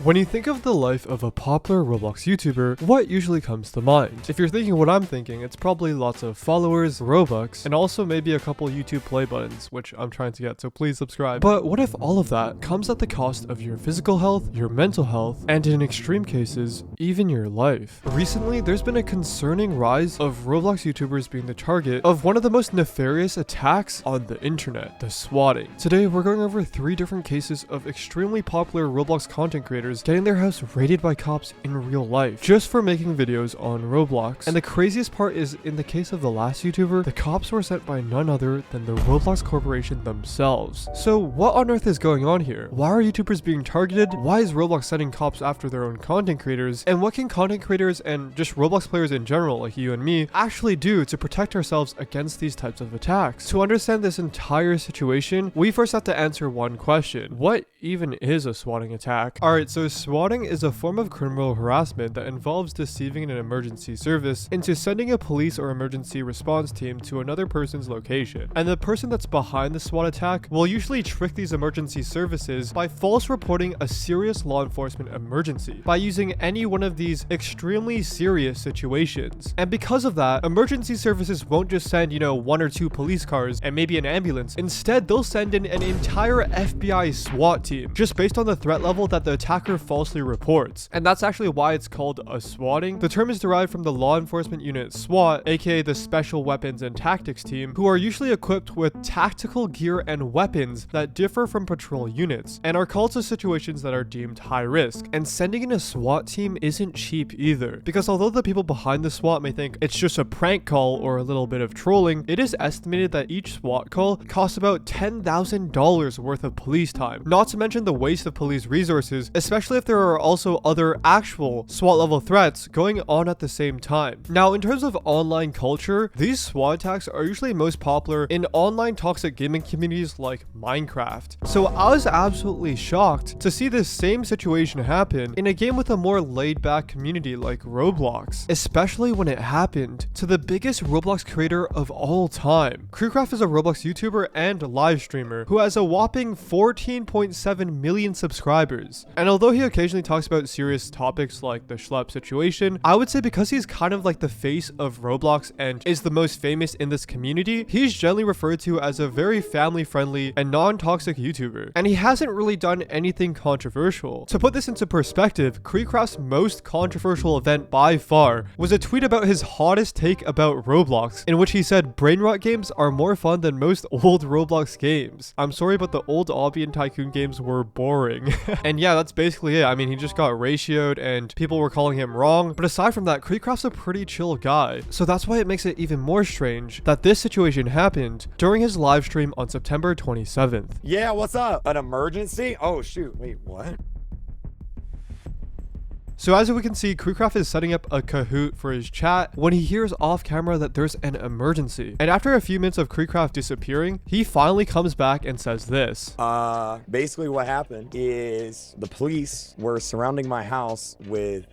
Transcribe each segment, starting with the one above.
When you think of the life of a popular Roblox YouTuber, what usually comes to mind? If you're thinking what I'm thinking, it's probably lots of followers, Robux, and also maybe a couple YouTube play buttons, which I'm trying to get, so please subscribe. But what if all of that comes at the cost of your physical health, your mental health, and in extreme cases, even your life? Recently, there's been a concerning rise of Roblox YouTubers being the target of one of the most nefarious attacks on the internet, the swatting. Today, we're going over 3 different cases of extremely popular Roblox content creators getting their house raided by cops in real life, just for making videos on Roblox. And the craziest part is, in the case of the last YouTuber, the cops were sent by none other than the Roblox Corporation themselves. So what on earth is going on here? Why are YouTubers being targeted? Why is Roblox sending cops after their own content creators? And what can content creators and just Roblox players in general, like you and me, actually do to protect ourselves against these types of attacks? To understand this entire situation, we first have to answer one question. What even is a swatting attack? Alright, so swatting is a form of criminal harassment that involves deceiving an emergency service into sending a police or emergency response team to another person's location. And the person that's behind the SWAT attack will usually trick these emergency services by false reporting a serious law enforcement emergency by using any one of these extremely serious situations. And because of that, emergency services won't just send, 1 or 2 police cars and maybe an ambulance. Instead, they'll send in an entire FBI SWAT team just based on the threat level that the attacker falsely reports. And that's actually why it's called a swatting. The term is derived from the law enforcement unit SWAT, aka the Special Weapons and Tactics Team, who are usually equipped with tactical gear and weapons that differ from patrol units and are called to situations that are deemed high risk. And sending in a SWAT team isn't cheap either, because although the people behind the SWAT may think it's just a prank call or a little bit of trolling, it is estimated that each SWAT call costs about $10,000 worth of police time, not to mention the waste of police resources, especially if there are also other actual SWAT level threats going on at the same time. Now, in terms of online culture, these SWAT attacks are usually most popular in online toxic gaming communities like Minecraft. So I was absolutely shocked to see this same situation happen in a game with a more laid-back community like Roblox, especially when it happened to the biggest Roblox creator of all time. Creecraft is a Roblox YouTuber and live streamer who has a whopping 14.7 million subscribers. And although he occasionally talks about serious topics like the schlep situation, I would say because he's kind of like the face of Roblox and is the most famous in this community, he's generally referred to as a very family-friendly and non-toxic YouTuber. And he hasn't really done anything controversial. To put this into perspective, Creecraft's most controversial event by far was a tweet about his hottest take about Roblox, in which he said brain rot games are more fun than most old Roblox games. I'm sorry, but the old Obby and Tycoon games were boring. And yeah, that's basically it. I mean, he just got ratioed and people were calling him wrong. But aside from that, Creecraft's a pretty chill guy. So that's why it makes it even more strange that this situation happened during his live stream on September 27th. Yeah, what's up? An emergency? Oh, shoot. Wait, what? So as we can see, Creecraft is setting up a Kahoot for his chat when he hears off camera that there's an emergency. And after a few minutes of Creecraft disappearing, he finally comes back and says this. Basically what happened is the police were surrounding my house with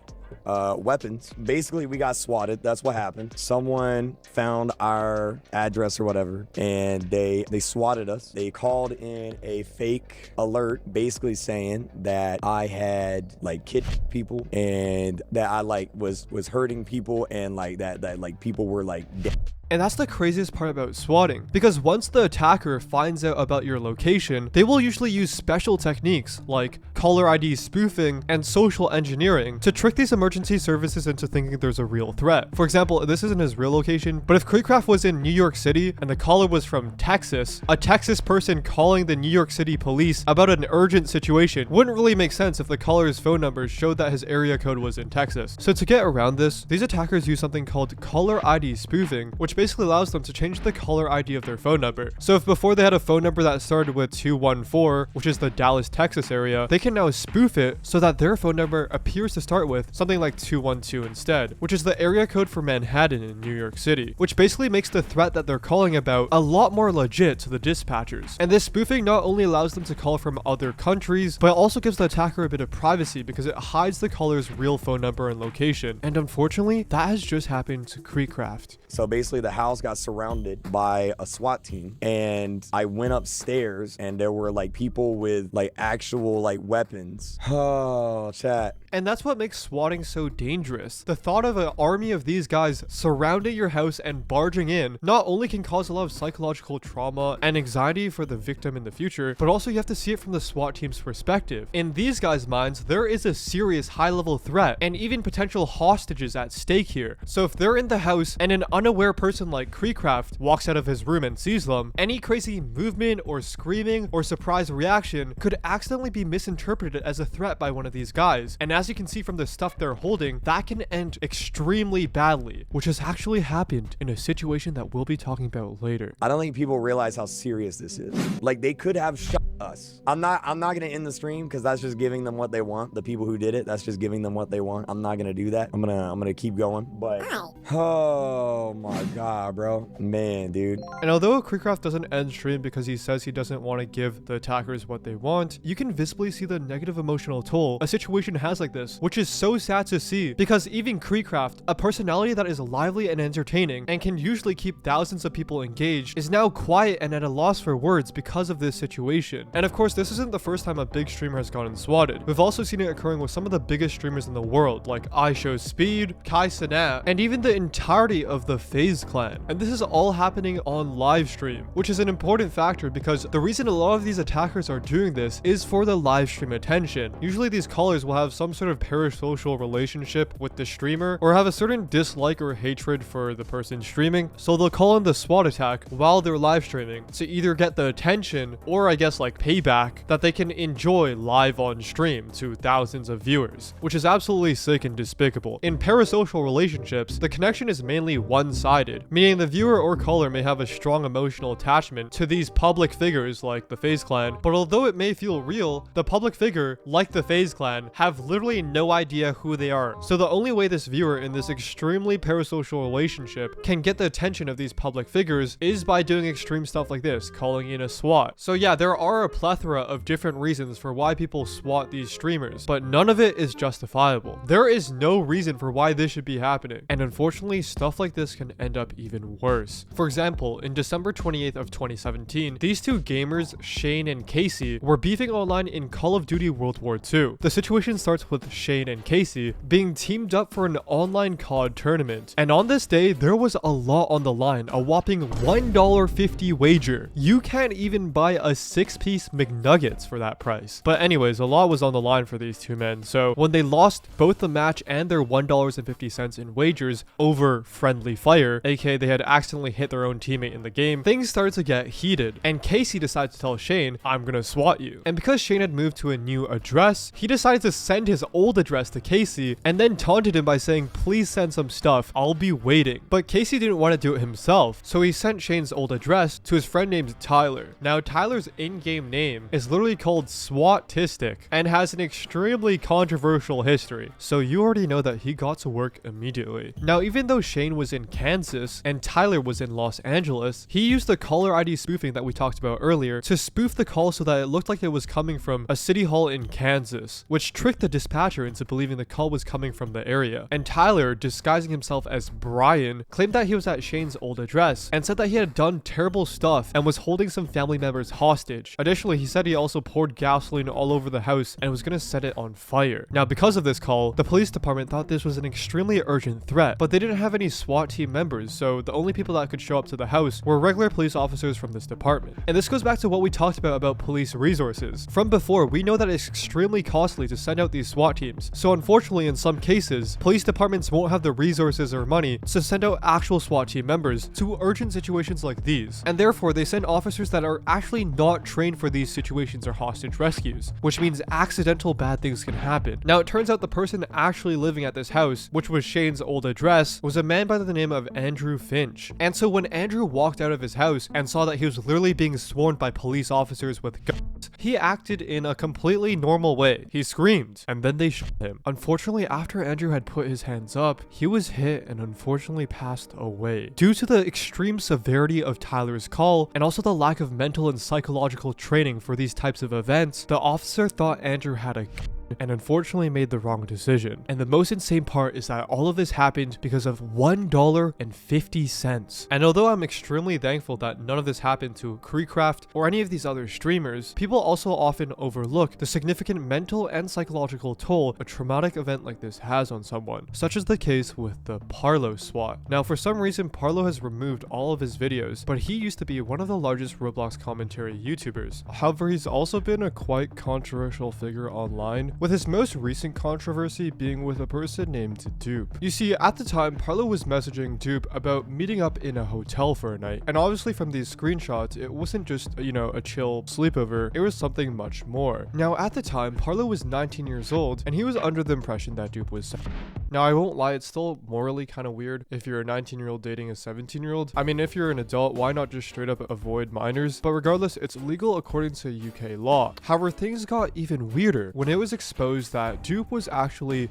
weapons. Basically, we got swatted. That's what happened. Someone found our address or whatever, and they swatted us. They called in a fake alert, basically saying that I had kidnapped people and that I was hurting people and that people were dead. And that's the craziest part about swatting, because once the attacker finds out about your location, they will usually use special techniques like caller ID spoofing and social engineering to trick these emergency services into thinking there's a real threat. For example, this isn't his real location, but if Creecraft was in New York City and the caller was from Texas, a Texas person calling the New York City police about an urgent situation wouldn't really make sense if the caller's phone number showed that his area code was in Texas. So to get around this, these attackers use something called caller ID spoofing, which basically allows them to change the caller ID of their phone number. So if before they had a phone number that started with 214, which is the Dallas, Texas area, they can now spoof it so that their phone number appears to start with something like 212 instead, which is the area code for Manhattan in New York City, which basically makes the threat that they're calling about a lot more legit to the dispatchers. And this spoofing not only allows them to call from other countries, but it also gives the attacker a bit of privacy because it hides the caller's real phone number and location. And unfortunately, that has just happened to Creecraft. So basically that the house got surrounded by a SWAT team, and I went upstairs and there were like people with like actual like weapons. Oh, chat. And that's what makes swatting so dangerous. The thought of an army of these guys surrounding your house and barging in not only can cause a lot of psychological trauma and anxiety for the victim in the future, but also you have to see it from the SWAT team's perspective. In these guys' minds, there is a serious high-level threat and even potential hostages at stake here. So if they're in the house and an unaware person like Creecraft walks out of his room and sees them, any crazy movement or screaming or surprise reaction could accidentally be misinterpreted as a threat by one of these guys. And as you can see from the stuff they're holding, that can end extremely badly, which has actually happened in a situation that we'll be talking about later. I don't think people realize how serious this is. Like, they could have shot us. I'm not gonna end the stream because that's just giving them what they want. The people who did it, that's just giving them what they want. I'm not gonna do that. I'm gonna keep going. But oh my god, bro, man, dude. And although Creecraft doesn't end stream because he says he doesn't want to give the attackers what they want, you can visibly see the negative emotional toll a situation has like this, which is so sad to see, because even Creecraft, a personality that is lively and entertaining and can usually keep thousands of people engaged, is now quiet and at a loss for words because of this situation. And of course, this isn't the first time a big streamer has gotten swatted. We've also seen it occurring with some of the biggest streamers in the world, like iShowSpeed, Kai Cenat, and even the entirety of the FaZe clan. And this is all happening on live stream, which is an important factor because the reason a lot of these attackers are doing this is for the live stream attention. Usually these callers will have some sort of parasocial relationship with the streamer or have a certain dislike or hatred for the person streaming, so they'll call in the SWAT attack while they're live streaming to either get the attention or I guess like payback that they can enjoy live on stream to thousands of viewers, which is absolutely sick and despicable. In parasocial relationships, the connection is mainly one-sided, meaning the viewer or caller may have a strong emotional attachment to these public figures like the FaZe clan, but although it may feel real, the public figure, like the FaZe clan, have literally no idea who they are. So the only way this viewer in this extremely parasocial relationship can get the attention of these public figures is by doing extreme stuff like this, calling in a SWAT. So yeah, there are a plethora of different reasons for why people SWAT these streamers, but none of it is justifiable. There is no reason for why this should be happening, and unfortunately stuff like this can end up even worse. For example, in December 28th of 2017, these two gamers, Shane and Casey, were beefing online in Call of Duty World War II. The situation starts with Shane and Casey being teamed up for an online COD tournament, and on this day there was a lot on the line, a whopping $1.50 wager. You can't even buy a 6-piece McNuggets for that price. But anyways, a lot was on the line for these two men, so when they lost both the match and their $1.50 in wagers over friendly fire, aka they had accidentally hit their own teammate in the game, things started to get heated, and Casey decided to tell Shane, "I'm gonna SWAT you." And because Shane had moved to a new address, he decided to send his old address to Casey and then taunted him by saying, "Please send some stuff, I'll be waiting." But Casey didn't want to do it himself, so he sent Shane's old address to his friend named Tyler. Now Tyler's in-game name is literally called SWATistic and has an extremely controversial history, so you already know that he got to work immediately. Now even though Shane was in Kansas and Tyler was in Los Angeles, he used the caller ID spoofing that we talked about earlier to spoof the call so that it looked like it was coming from a city hall in Kansas, which tricked the dispatcher into believing the call was coming from the area. And Tyler, disguising himself as Brian, claimed that he was at Shane's old address and said that he had done terrible stuff and was holding some family members hostage. Additionally, he said he also poured gasoline all over the house and was going to set it on fire. Now because of this call, the police department thought this was an extremely urgent threat, but they didn't have any SWAT team members, so the only people that could show up to the house were regular police officers from this department. And this goes back to what we talked about police resources. From before, we know that it's extremely costly to send out these SWAT teams, so unfortunately in some cases, police departments won't have the resources or money to send out actual SWAT team members to urgent situations like these, and therefore they send officers that are actually not trained for these situations or hostage rescues, which means accidental bad things can happen. Now it turns out the person actually living at this house, which was Shane's old address, was a man by the name of Andrew Finch. And so when Andrew walked out of his house and saw that he was literally being swarmed by police officers with guns, he acted in a completely normal way. He screamed, and then they shot him. Unfortunately, after Andrew had put his hands up, he was hit and unfortunately passed away. Due to the extreme severity of Tyler's call, and also the lack of mental and psychological training for these types of events, the officer thought Andrew had a gun and unfortunately made the wrong decision. And the most insane part is that all of this happened because of $1.50. And although I'm extremely thankful that none of this happened to Creecraft or any of these other streamers, people also often overlook the significant mental and psychological toll a traumatic event like this has on someone, such as the case with the Parlo SWAT. Now, for some reason, Parlo has removed all of his videos, but he used to be one of the largest Roblox commentary YouTubers. However, he's also been a quite controversial figure online, with his most recent controversy being with a person named Dupe. You see, at the time, Parlo was messaging Dupe about meeting up in a hotel for a night, and obviously from these screenshots, it wasn't just, a chill sleepover, it was something much more. Now, at the time, Parlo was 19 years old, and he was under the impression that Dupe was 7. Now, I won't lie, it's still morally kind of weird if you're a 19-year-old dating a 17-year-old. I mean, if you're an adult, why not just straight up avoid minors? But regardless, it's legal according to UK law. However, things got even weirder when it was exposed that Dupe was actually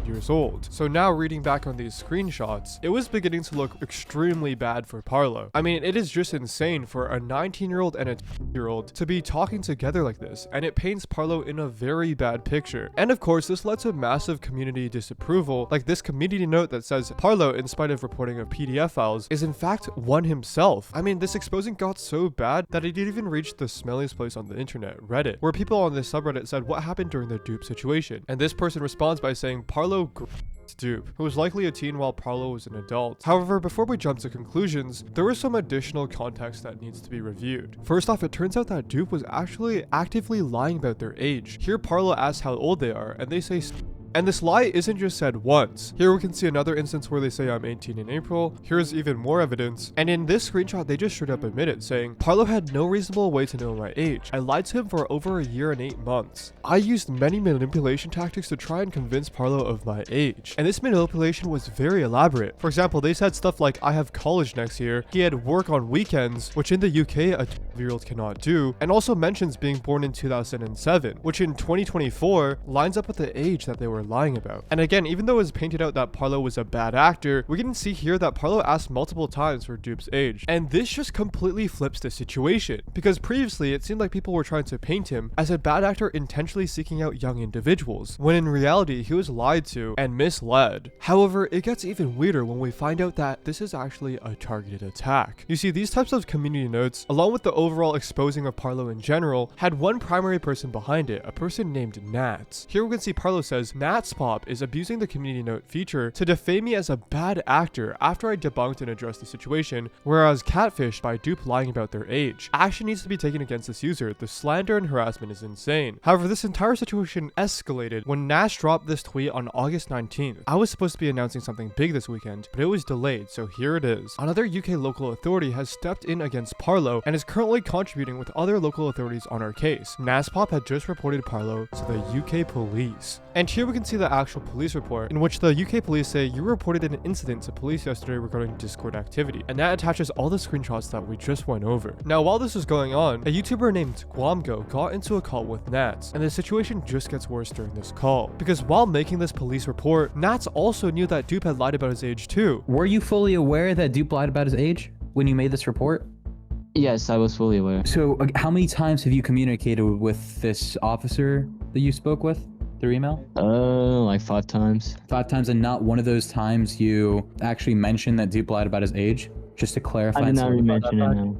years old. So now reading back on these screenshots, it was beginning to look extremely bad for Parlo. I mean, it is just insane for a 19-year-old and a 10-year-old to be talking together like this, and it paints Parlo in a very bad picture. And of course, this led to massive community disapproval, like this community note that says Parlo, in spite of reporting of PDF files, is in fact one himself. I mean, this exposing got so bad that it did even reach the smelliest place on the internet, Reddit, where people on this subreddit said what happened during the Dupe situation. And this person responds by saying Parlo Dupe, who was likely a teen while Parlo was an adult. However, before we jump to conclusions, there was some additional context that needs to be reviewed. First off, it turns out that Dupe was actually actively lying about their age. Here Parlo asks how old they are, and they say and this lie isn't just said once. Here we can see another instance where they say I'm 18 in April. Here's even more evidence. And in this screenshot, they just straight up admit it, saying, Parlo had no reasonable way to know my age. I lied to him for over a year and 8 months. I used many manipulation tactics to try and convince Parlo of my age. And this manipulation was very elaborate. For example, they said stuff like, I have college next year. He had work on weekends, which in the UK, a 12-year-old cannot do. And also mentions being born in 2007, which in 2024 lines up with the age that they were lying about. And again, even though it was painted out that Parlo was a bad actor, we can see here that Parlo asked multiple times for Dupe's age. And this just completely flips the situation, because previously it seemed like people were trying to paint him as a bad actor intentionally seeking out young individuals, when in reality he was lied to and misled. However, it gets even weirder when we find out that this is actually a targeted attack. You see, these types of community notes, along with the overall exposing of Parlo in general, had one primary person behind it, a person named Nats. Here we can see Parlo says, Natspop is abusing the community note feature to defame me as a bad actor after I debunked and addressed the situation, whereas Catfish by Dupe lying about their age. Action needs to be taken against this user. The slander and harassment is insane. However, this entire situation escalated when Nats dropped this tweet on August 19th. I was supposed to be announcing something big this weekend, but it was delayed, so here it is. Another UK local authority has stepped in against Parlo and is currently contributing with other local authorities on our case. Natspop had just reported Parlo to the UK police. And here we can see the actual police report, in which the UK police say you reported an incident to police yesterday regarding Discord activity, and that attaches all the screenshots that we just went over. Now, while this was going on, a YouTuber named Guamgo got into a call with Nats, and the situation just gets worse during this call, because while making this police report, Nats also knew that Dupe had lied about his age too. Were you fully aware that Dupe lied about his age when you made this report? Yes, I was fully aware. So how many times have you communicated with this officer that you spoke with through email? Like 5 times. 5 times, and not one of those times you actually mentioned that Dupe lied about his age? Just to clarify. I did not mention it, no.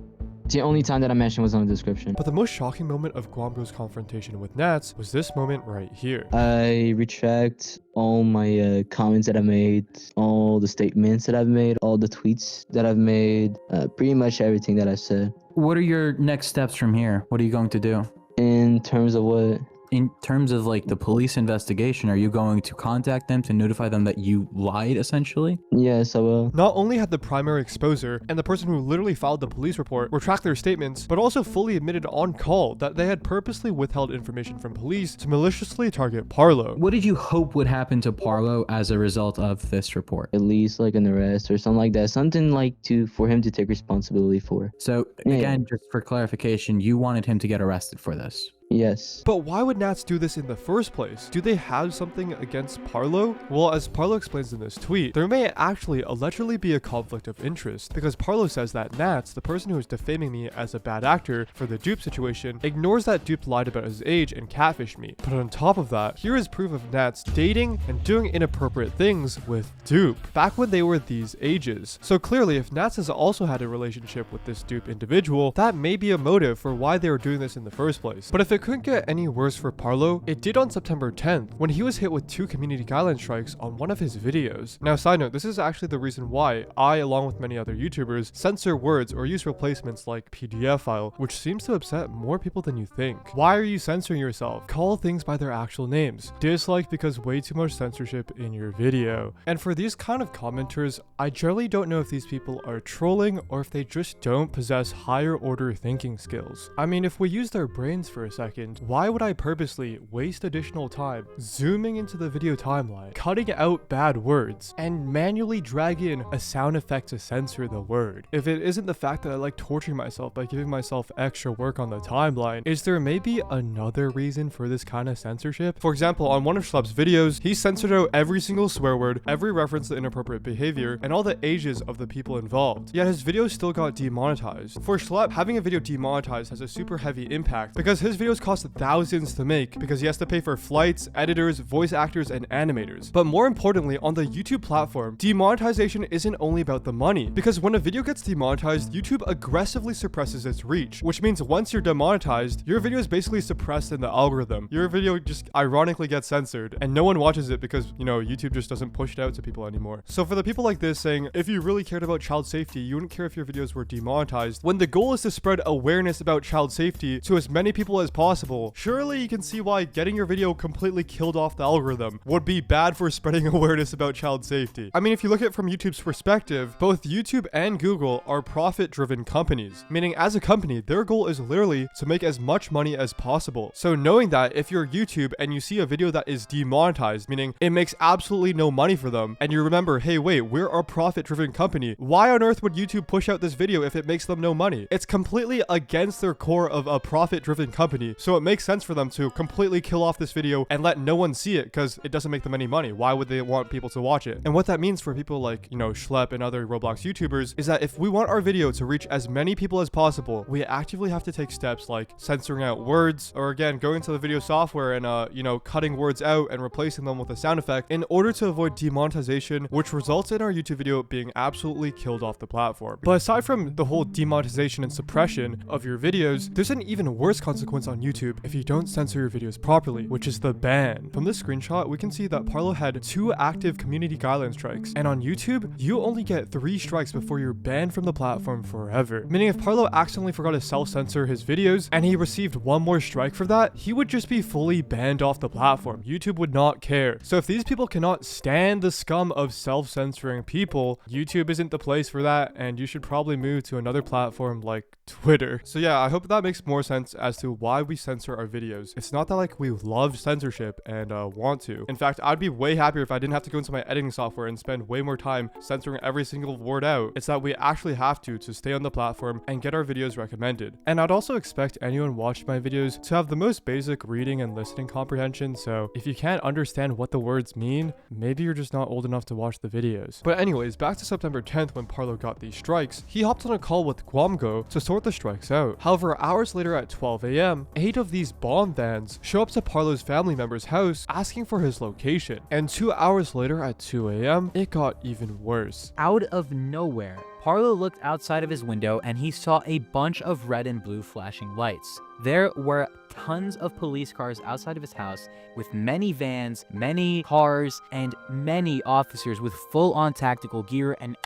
The only time that I mentioned was on the description. But the most shocking moment of Guamgo's confrontation with Nats was this moment right here. I retract all my comments that I made, all the statements that I've made, all the tweets that I've made, pretty much everything that I said. What are your next steps from here? What are you going to do? In terms of what? In terms of like the police investigation, are you going to contact them to notify them that you lied essentially? Yes, I will. Not only had the primary exposer and the person who literally filed the police report retract their statements, but also fully admitted on call that they had purposely withheld information from police to maliciously target Parlo. What did you hope would happen to Parlo as a result of this report? At least like an arrest or something like that. Something like for him to take responsibility for. So again, just for clarification, you wanted him to get arrested for this? Yes. But why would Nats do this in the first place? Do they have something against Parlo? Well, as Parlo explains in this tweet, there may actually allegedly be a conflict of interest, because Parlo says that Nats, the person who is defaming me as a bad actor for the dupe situation, ignores that dupe lied about his age and catfished me. But on top of that, here is proof of Nats dating and doing inappropriate things with dupe back when they were these ages. So clearly, if Nats has also had a relationship with this dupe individual, that may be a motive for why they were doing this in the first place. But if it couldn't get any worse for Parlo, it did on September 10th when he was hit with 2 community guideline strikes on one of his videos. Now, side note, this is actually the reason why I, along with many other YouTubers, censor words or use replacements like PDF file, which seems to upset more people than you think. Why are you censoring yourself? Call things by their actual names. Dislike because way too much censorship in your video. And for these kind of commenters, I generally don't know if these people are trolling or if they just don't possess higher order thinking skills. I mean, if we use their brains for a second, why would I purposely waste additional time zooming into the video timeline, cutting out bad words, and manually drag in a sound effect to censor the word? If it isn't the fact that I like torturing myself by giving myself extra work on the timeline, is there maybe another reason for this kind of censorship? For example, on one of Schlepp's videos, he censored out every single swear word, every reference to inappropriate behavior, and all the ages of the people involved. Yet his video still got demonetized. For Schlepp, having a video demonetized has a super heavy impact because his videos cost thousands to make because he has to pay for flights, editors, voice actors, and animators. But more importantly, on the YouTube platform, demonetization isn't only about the money, because when a video gets demonetized, YouTube aggressively suppresses its reach, which means once you're demonetized, your video is basically suppressed in the algorithm. Your video just ironically gets censored and no one watches it because, you know, YouTube just doesn't push it out to people anymore. So for the people like this saying, if you really cared about child safety, you wouldn't care if your videos were demonetized, when the goal is to spread awareness about child safety to as many people as possible, surely you can see why getting your video completely killed off the algorithm would be bad for spreading awareness about child safety. I mean, if you look at it from YouTube's perspective, both YouTube and Google are profit-driven companies, meaning as a company, their goal is literally to make as much money as possible. So knowing that if you're YouTube and you see a video that is demonetized, meaning it makes absolutely no money for them, and you remember, hey, wait, we're a profit-driven company, why on earth would YouTube push out this video if it makes them no money? It's completely against their core of a profit-driven company, so it makes sense for them to completely kill off this video and let no one see it because it doesn't make them any money. Why would they want people to watch it? And what that means for people like, you know, Schlepp and other Roblox YouTubers is that if we want our video to reach as many people as possible, we actively have to take steps like censoring out words, or again, going to the video software and, you know, cutting words out and replacing them with a sound effect in order to avoid demonetization, which results in our YouTube video being absolutely killed off the platform. But aside from the whole demonetization and suppression of your videos, there's an even worse consequence on YouTube if you don't censor your videos properly, which is the ban. From this screenshot, we can see that Parlo had 2 active community guideline strikes, and on YouTube, you only get 3 strikes before you're banned from the platform forever. Meaning if Parlo accidentally forgot to self-censor his videos and he received 1 more strike for that, he would just be fully banned off the platform. YouTube would not care. So if these people cannot stand the scum of self-censoring people, YouTube isn't the place for that, and you should probably move to another platform like Twitter. So yeah, I hope that makes more sense as to why we censor our videos. It's not that like we love censorship and want to. In fact, I'd be way happier if I didn't have to go into my editing software and spend way more time censoring every single word out. It's that we actually have to stay on the platform and get our videos recommended. And I'd also expect anyone watching my videos to have the most basic reading and listening comprehension, so if you can't understand what the words mean, maybe you're just not old enough to watch the videos. But anyways, back to September 10th when Parlo got these strikes, he hopped on a call with Guamgo to sort the strikes out. However, hours later at 12 a.m., 8 of these bomb vans show up to Parlo's family member's house asking for his location. And 2 hours later at 2 a.m., it got even worse. Out of nowhere, Parlo looked outside of his window and he saw a bunch of red and blue flashing lights. There were tons of police cars outside of his house with many vans, many cars, and many officers with full-on tactical gear and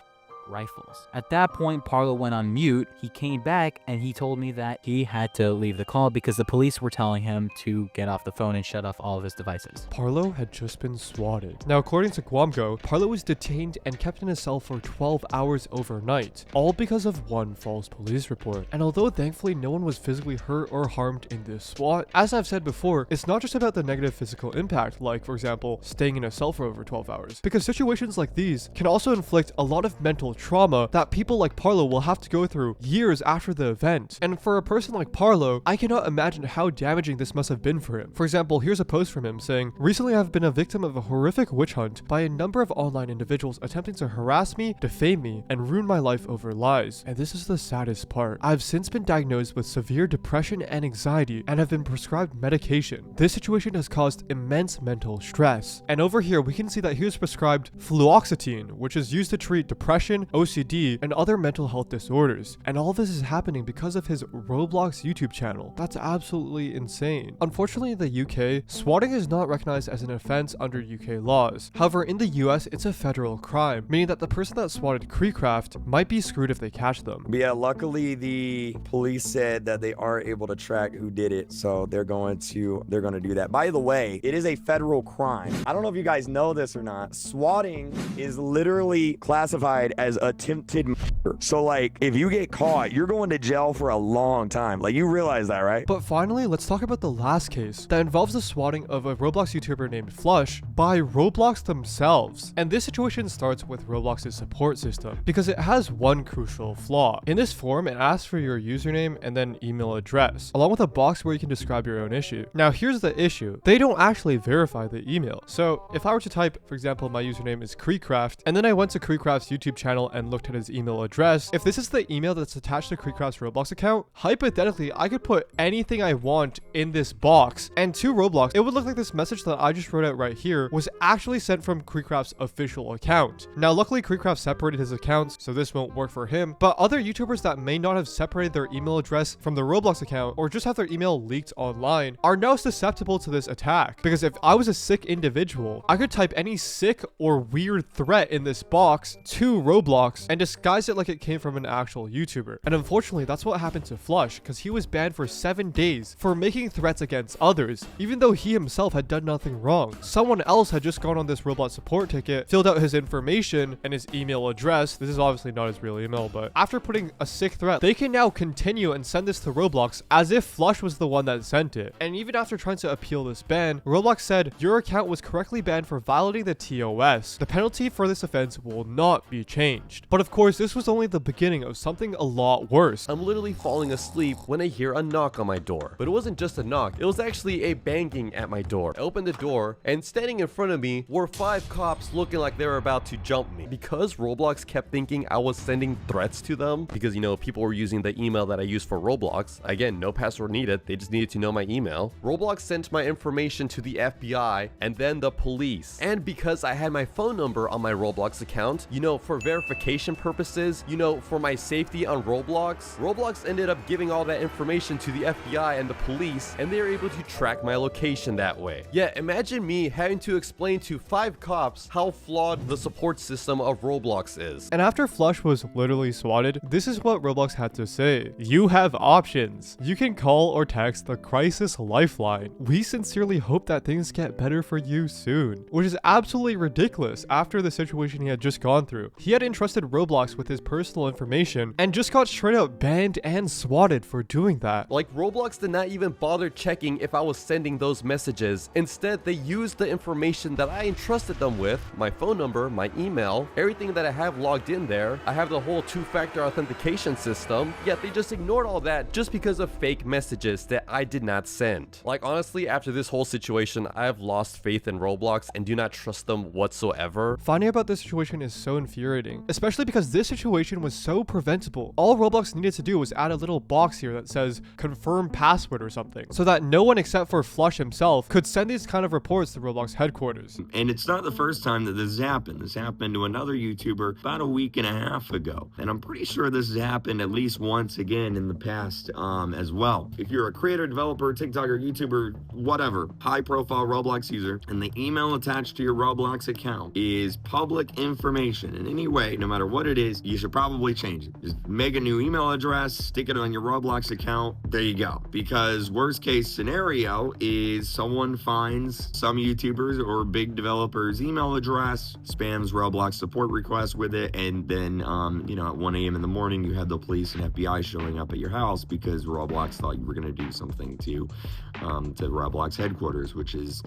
rifles. At that point, Parlo went on mute. He came back and he told me that he had to leave the call because the police were telling him to get off the phone and shut off all of his devices. Parlo had just been swatted. Now, according to Guamgo, Parlo was detained and kept in a cell for 12 hours overnight, all because of one false police report. And although thankfully no one was physically hurt or harmed in this SWAT, as I've said before, it's not just about the negative physical impact, like for example, staying in a cell for over 12 hours, because situations like these can also inflict a lot of mental trauma that people like Parlo will have to go through years after the event. And for a person like Parlo, I cannot imagine how damaging this must have been for him. For example, here's a post from him saying, "Recently I've been a victim of a horrific witch hunt by a number of online individuals attempting to harass me, defame me, and ruin my life over lies. And this is the saddest part. I've since been diagnosed with severe depression and anxiety and have been prescribed medication. This situation has caused immense mental stress." And over here we can see that he was prescribed fluoxetine, which is used to treat depression, OCD, and other mental health disorders. And all this is happening because of his Roblox YouTube channel. That's absolutely insane. Unfortunately, in the UK, swatting is not recognized as an offense under UK laws. However, in the US, it's a federal crime, meaning that the person that swatted Creecraft might be screwed if they catch them. But yeah, luckily the police said that they are able to track who did it, so they're going to do that. By the way, it is a federal crime. I don't know if you guys know this or not. Swatting is literally classified as attempted murder. So like, if you get caught, you're going to jail for a long time. Like, you realize that, right? But finally, let's talk about the last case that involves the swatting of a Roblox YouTuber named Flush by Roblox themselves. And this situation starts with Roblox's support system because it has one crucial flaw. In this form, it asks for your username and then email address, along with a box where you can describe your own issue. Now, here's the issue. They don't actually verify the email. So if I were to type, for example, my username is Creecraft, and then I went to Creecraft's YouTube channel and looked at his email address, if this is the email that's attached to Creecraft's Roblox account, hypothetically, I could put anything I want in this box, and to Roblox, it would look like this message that I just wrote out right here was actually sent from Creecraft's official account. Now, luckily, Creecraft separated his accounts, so this won't work for him, but other YouTubers that may not have separated their email address from the Roblox account or just have their email leaked online are now susceptible to this attack. Because if I was a sick individual, I could type any sick or weird threat in this box to Roblox and disguise it like it came from an actual YouTuber. And unfortunately, that's what happened to Flush, because he was banned for 7 days for making threats against others, even though he himself had done nothing wrong. Someone else had just gone on this Roblox support ticket, filled out his information and his email address. This is obviously not his real email, but after putting a sick threat, they can now continue and send this to Roblox as if Flush was the one that sent it. And even after trying to appeal this ban, Roblox said, "Your account was correctly banned for violating the TOS. The penalty for this offense will not be changed." But of course, this was only the beginning of something a lot worse. I'm literally falling asleep when I hear a knock on my door. But it wasn't just a knock, it was actually a banging at my door. I opened the door, and standing in front of me were 5 cops looking like they were about to jump me. Because Roblox kept thinking I was sending threats to them, because, you know, people were using the email that I used for Roblox. Again, no password needed, they just needed to know my email. Roblox sent my information to the FBI and then the police. And because I had my phone number on my Roblox account, you know, for verification purposes, you know, for my safety on Roblox, Roblox ended up giving all that information to the FBI and the police, and they were able to track my location that way. Yeah, imagine me having to explain to 5 cops how flawed the support system of Roblox is. And after Flush was literally swatted, this is what Roblox had to say. You have options. You can call or text the Crisis Lifeline. We sincerely hope that things get better for you soon. Which is absolutely ridiculous after the situation he had just gone through. He had entrusted Roblox with his personal information and just got straight out banned and swatted for doing that. Like, Roblox did not even bother checking if I was sending those messages. Instead, they used the information that I entrusted them with, my phone number, my email, everything that I have logged in there. I have the whole 2-factor authentication system, yet they just ignored all that just because of fake messages that I did not send. Like, honestly, after this whole situation, I have lost faith in Roblox and do not trust them whatsoever. Finding about this situation is so infuriating, especially because this situation was so preventable. All Roblox needed to do was add a little box here that says confirm password or something, so that no one except for Flush himself could send these kind of reports to Roblox headquarters. And it's not the first time that this has happened. This happened to another YouTuber about a week and a half ago. And I'm pretty sure this has happened at least once again in the past as well. If you're a creator, developer, TikToker, YouTuber, whatever, high profile Roblox user, and the email attached to your Roblox account is public information in any way, no matter what it is, you should probably change it. Just make a new email address, stick it on your Roblox account, there you go. Because worst case scenario is someone finds some YouTubers or big developers email address, spams Roblox support requests with it, and then you know, at 1 a.m. in the morning you have the police and FBI showing up at your house because Roblox thought you were going to do something to Roblox headquarters, which is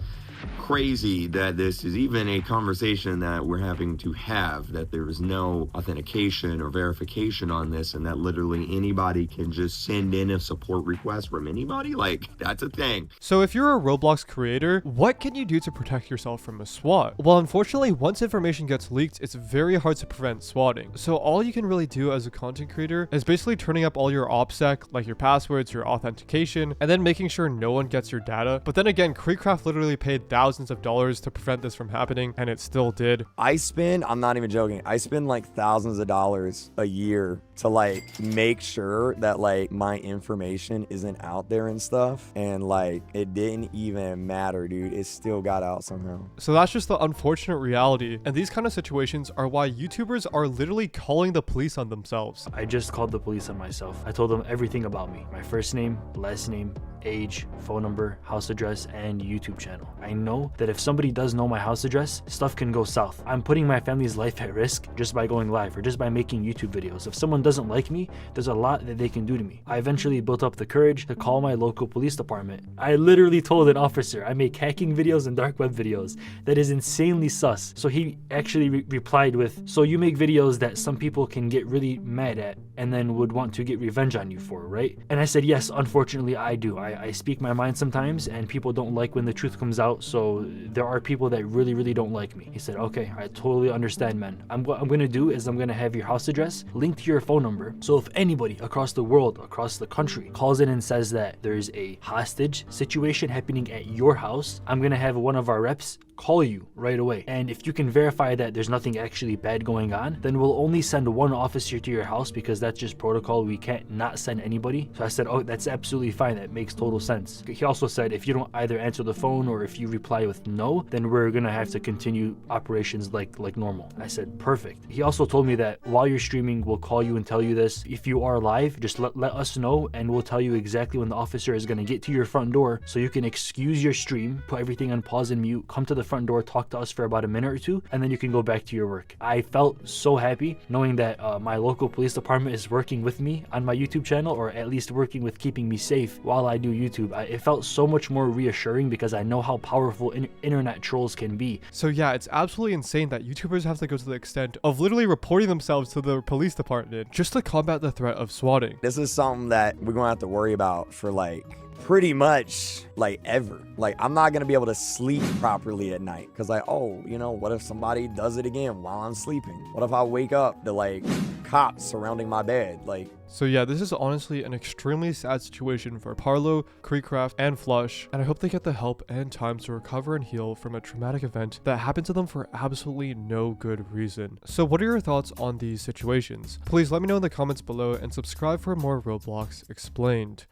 crazy that this is even a conversation that we're having to have, that there is no no authentication or verification on this, and that literally anybody can just send in a support request from anybody? Like, that's a thing. So if you're a Roblox creator, what can you do to protect yourself from a swat? Well, unfortunately, once information gets leaked, it's very hard to prevent swatting. So all you can really do as a content creator is basically turning up all your OPSEC, like your passwords, your authentication, and then making sure no one gets your data. But then again, Creecraft literally paid thousands of dollars to prevent this from happening, and it still did. I'm not even joking, I spend like thousands of dollars a year to like make sure that like my information isn't out there and stuff, and like it didn't even matter, dude. It still got out somehow. So that's just the unfortunate reality, and these kind of situations are why YouTubers are literally calling the police on themselves. I just called the police on myself. I told them everything about me: my first name, last name, age, phone number, house address, and YouTube channel. I know that if somebody does know my house address, stuff can go south. I'm putting my family's life at risk just by going live or just by making YouTube videos. If someone doesn't like me, there's a lot that they can do to me. I eventually built up the courage to call my local police department. I literally told an officer I make hacking videos and dark web videos. That is insanely sus. So he actually replied with, so you make videos that some people can get really mad at and then would want to get revenge on you for, right? And I said, yes, unfortunately I do. I speak my mind sometimes, and people don't like when the truth comes out, so there are people that really don't like me. He said, okay, I totally understand, man. What I'm gonna do is I'm gonna have your house address linked to your phone number, so if anybody across the world, across the country, calls in and says that there's a hostage situation happening at your house, I'm gonna have one of our reps call you right away. And if you can verify that there's nothing actually bad going on, then we'll only send one officer to your house, because that's just protocol. We can't not send anybody. So I said, oh, that's absolutely fine. That makes total sense. He also said, if you don't either answer the phone or if you reply with no, then we're gonna have to continue operations like normal. I said, perfect. He also told me that while you're streaming, we'll call you and tell you this. If you are live, just let us know, and we'll tell you exactly when the officer is gonna get to your front door, so you can excuse your stream, put everything on pause and mute, come to the front door, talk to us for about a minute or two, and then you can go back to your work. I felt so happy knowing that my local police department is working with me on my YouTube channel, or at least working with keeping me safe while I do YouTube. It felt so much more reassuring, because I know how powerful internet trolls can be. So yeah, it's absolutely insane that YouTubers have to go to the extent of literally reporting themselves to the police department just to combat the threat of swatting. This is something that we're gonna have to worry about for like pretty much like ever. Like, I'm not gonna be able to sleep properly at night, because like, oh, you know, what if somebody does it again while I'm sleeping? What if I wake up to like cops surrounding my bed? Like, so yeah, this is honestly an extremely sad situation for Parlo, Creecraft, and Flush, and I hope they get the help and time to recover and heal from a traumatic event that happened to them for absolutely no good reason. So what are your thoughts on these situations? Please let me know in the comments below, and subscribe for more Roblox Explained.